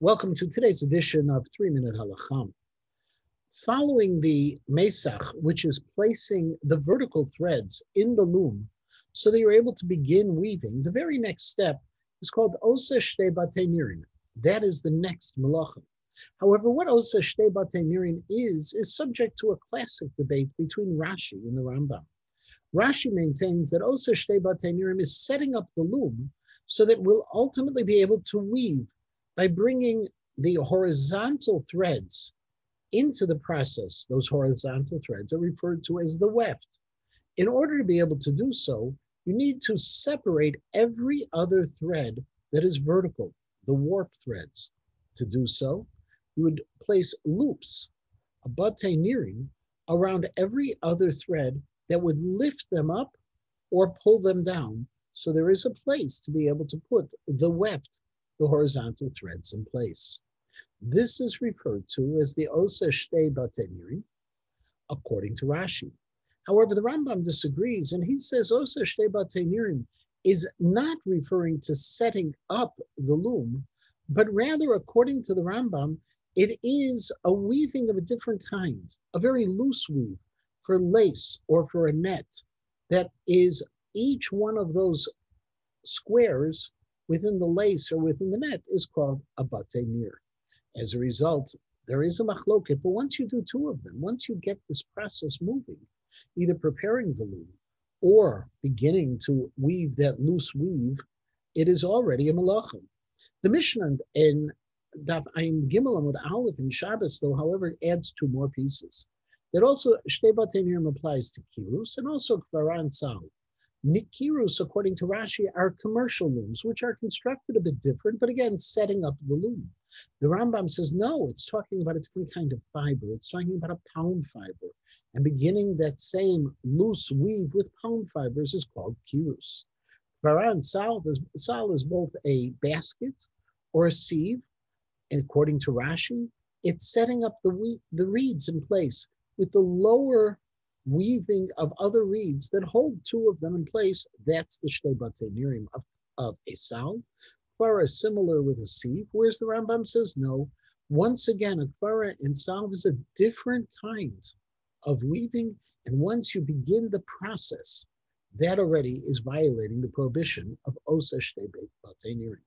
Welcome to today's edition of 3-Minute Halacha. Following the mesach, which is placing the vertical threads in the loom so that you're able to begin weaving, the very next step is called Oseh Shtei Batei Nirin. That is the next malacha. However, what Oseh Shtei Batei Nirin is subject to a classic debate between Rashi and the Rambam. Rashi maintains that Oseh Shtei Batei Nirin is setting up the loom so that we'll ultimately be able to weave by bringing the horizontal threads into the process. Those horizontal threads are referred to as the weft. In order to be able to do so, you need to separate every other thread that is vertical, the warp threads. To do so, you would place loops, a Batei Nirin, around every other thread that would lift them up or pull them down, so there is a place to be able to put the weft, the horizontal threads, in place. This is referred to as the Oseh Shtei Batei Nirin, according to Rashi. However, the Rambam disagrees, and he says Oseh Shtei Batei Nirin is not referring to setting up the loom, but rather, according to the Rambam, it is a weaving of a different kind, a very loose weave for lace or for a net, that is each one of those squares within the lace or within the net is called a Batei Nir. As a result, there is a machloket, but once you do two of them, once you get this process moving, either preparing the loom or beginning to weave that loose weave, it is already a malacha. The Mishnah in Daf Ayin Gimel Amud Aleph in Shabbos, though, however, adds two more pieces. That also Shtei Batei Nirim applies to kirus and also kfara and sal. Kirus, according to Rashi, are commercial looms, which are constructed a bit different, but again, setting up the loom. The Rambam says, no, it's talking about a different kind of fiber. It's talking about a pound fiber. And beginning that same loose weave with pound fibers is called kirus. Kfara sal is both a basket or a sieve. And according to Rashi, it's setting up the reeds in place with the lower weaving of other reeds that hold two of them in place. That's the Shtei Batei Nirim of a sal. Kfara is similar with a sieve, whereas the Rambam says no. Once again, a kfara and salve is a different kind of weaving, and once you begin the process, that already is violating the prohibition of Oseh Shtei Batei Nirim.